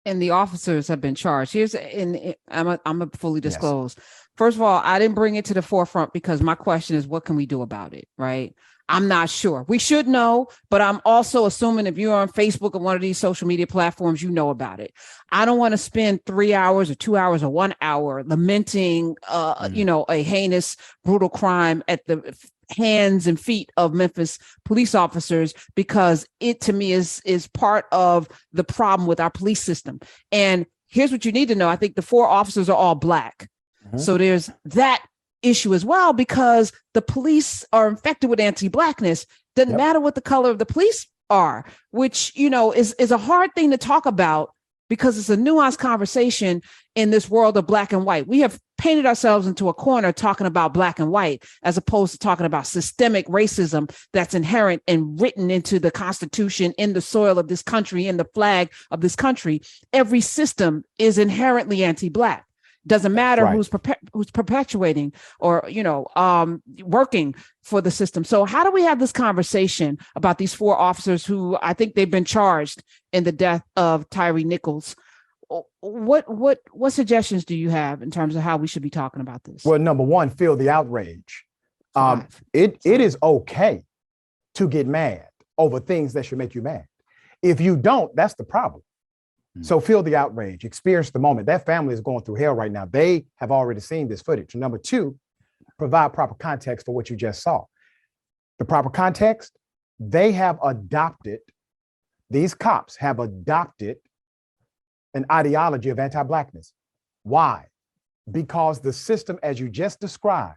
and the officers have been charged. I'm a fully Yes. disclose. First of all, I didn't bring it to the forefront because my question is, what can we do about it? Right. I'm not sure. We should know, but I'm also assuming if you're on Facebook or one of these social media platforms, you know about it. I don't want to spend 3 hours or 2 hours or 1 hour lamenting, a heinous, brutal crime at the hands and feet of Memphis police officers, because it to me is part of the problem with our police system. And here's what you need to know. I think the 4 officers are all Black. Mm-hmm. So there's that issue as well, because the police are infected with anti-Blackness. Doesn't matter what the color of the police are, which, is a hard thing to talk about because it's a nuanced conversation in this world of Black and white. We have painted ourselves into a corner talking about Black and white, as opposed to talking about systemic racism that's inherent and written into the Constitution, in the soil of this country, in the flag of this country. Every system is inherently anti-Black. Doesn't matter who's perpetuating or, working for the system. So how do we have this conversation about these 4 officers who I think they've been charged in the death of Tyree Nichols? What suggestions do you have in terms of how we should be talking about this? Well, number one, feel the outrage. It is okay to get mad over things that should make you mad. If you don't, that's the problem. So feel the outrage, experience the moment. That family is going through hell right now. They have already seen this footage. Number 2, provide proper context for what you just saw. The proper context, these cops have adopted an ideology of anti-Blackness. Why? Because the system, as you just described,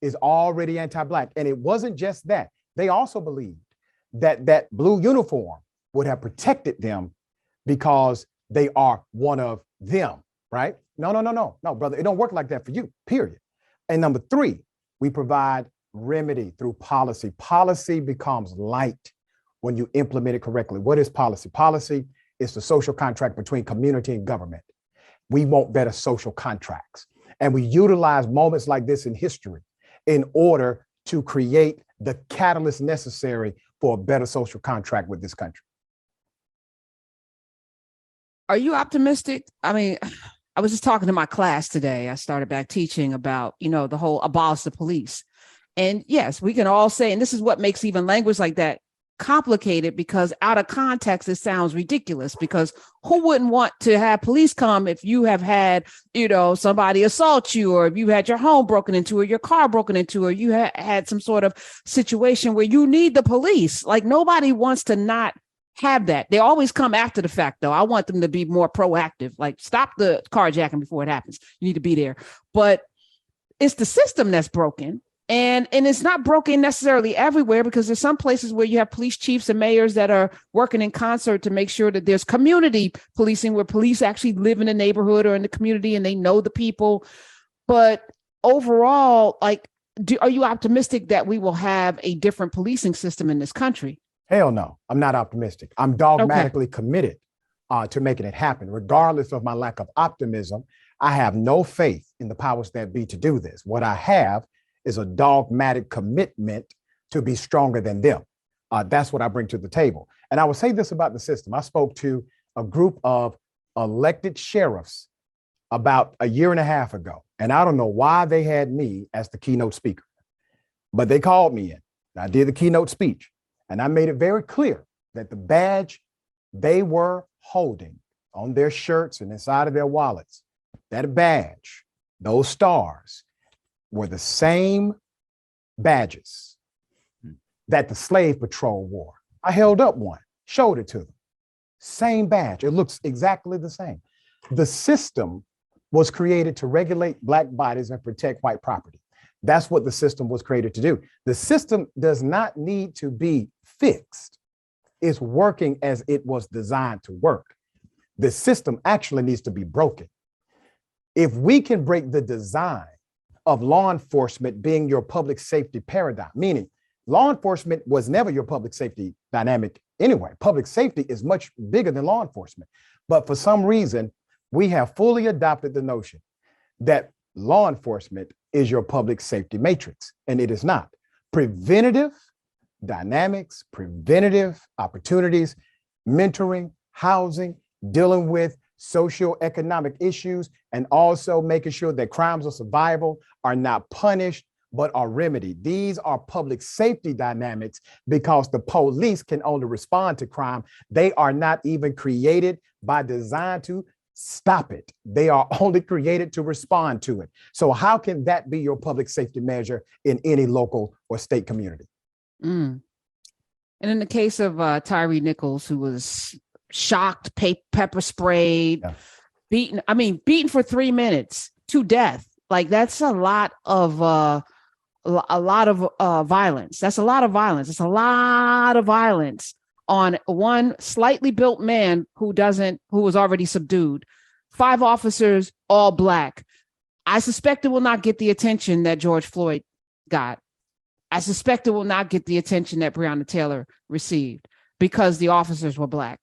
is already anti-Black. And it wasn't just that. They also believed that that blue uniform would have protected them because they are one of them, right? No, brother. It don't work like that for you, period. And number 3, we provide remedy through policy. Policy becomes light when you implement it correctly. What is policy? Policy is the social contract between community and government. We want better social contracts. And we utilize moments like this in history in order to create the catalyst necessary for a better social contract with this country. Are you optimistic? I mean, I was just talking to my class today. I started back teaching about, the whole abolish the police. And yes, we can all say, and this is what makes even language like that complicated, because out of context, it sounds ridiculous, because who wouldn't want to have police come if you have had, somebody assault you, or if you had your home broken into, or your car broken into, or you had some sort of situation where you need the police? Like, nobody wants to not have that. They always come after the fact, though. I want them to be more proactive, like stop the carjacking before it happens. You need to be there. But it's the system that's broken. And it's not broken necessarily everywhere, because there's some places where you have police chiefs and mayors that are working in concert to make sure that there's community policing, where police actually live in the neighborhood or in the community and they know the people. But overall, are you optimistic that we will have a different policing system in this country? Hell no, I'm not optimistic. I'm dogmatically committed to making it happen. Regardless of my lack of optimism, I have no faith in the powers that be to do this. What I have is a dogmatic commitment to be stronger than them. That's what I bring to the table. And I will say this about the system. I spoke to a group of elected sheriffs about a year and a half ago, and I don't know why they had me as the keynote speaker, but they called me in. I did the keynote speech. And I made it very clear that the badge they were holding on their shirts and inside of their wallets, that badge, those stars, were the same badges that the slave patrol wore. I held up one, showed it to them. Same badge. It looks exactly the same. The system was created to regulate Black bodies and protect white property. That's what the system was created to do. The system does not need to be fixed. It's working as it was designed to work. The system actually needs to be broken. If we can break the design of law enforcement being your public safety paradigm, meaning law enforcement was never your public safety dynamic anyway. Public safety is much bigger than law enforcement. But for some reason, we have fully adopted the notion that law enforcement is your public safety matrix, and it is not. Preventative dynamics, preventative opportunities, mentoring, housing, dealing with socioeconomic issues, and also making sure that crimes of survival are not punished, but are remedied. These are public safety dynamics because the police can only respond to crime. They are not even created by design to stop it. They are only created to respond to it. So how can that be your public safety measure in any local or state community? Mm. And in the case of Tyree Nichols, who was shocked, pepper sprayed, beaten for 3 minutes to death. Like, that's a lot of violence. That's a lot of violence. It's a lot of violence on one slightly built man who was already subdued. 5 officers, all Black. I suspect it will not get the attention that George Floyd got. I suspect it will not get the attention that Breonna Taylor received because the officers were Black.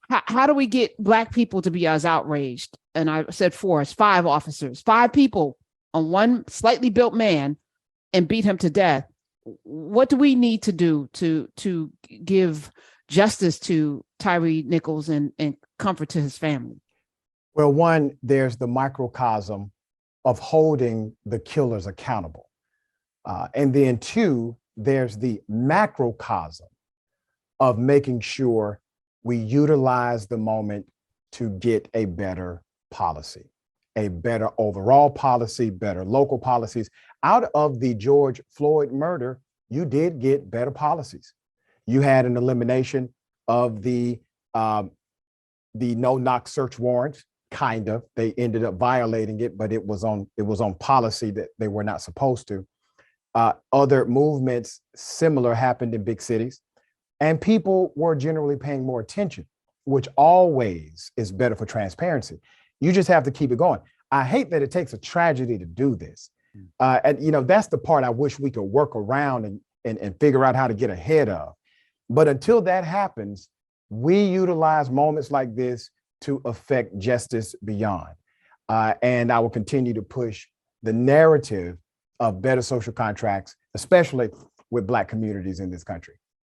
How do we get Black people to be as outraged? And I said 4, it's 5 officers, 5 people on one slightly built man and beat him to death. What do we need to do to give justice to Tyree Nichols and comfort to his family? Well, one, there's the microcosm of holding the killers accountable. And then 2, there's the macrocosm of making sure we utilize the moment to get a better policy, a better overall policy, better local policies. Out of the George Floyd murder, you did get better policies. You had an elimination of the no-knock search warrant, kind of. They ended up violating it, but it was on policy that they were not supposed to. Other movements similar happened in big cities, and people were generally paying more attention, which always is better for transparency. You just have to keep it going. I hate that it takes a tragedy to do this. And that's the part I wish we could work around and figure out how to get ahead of. But until that happens, we utilize moments like this to affect justice beyond. And I will continue to push the narrative of better social contracts, especially with Black communities in this country.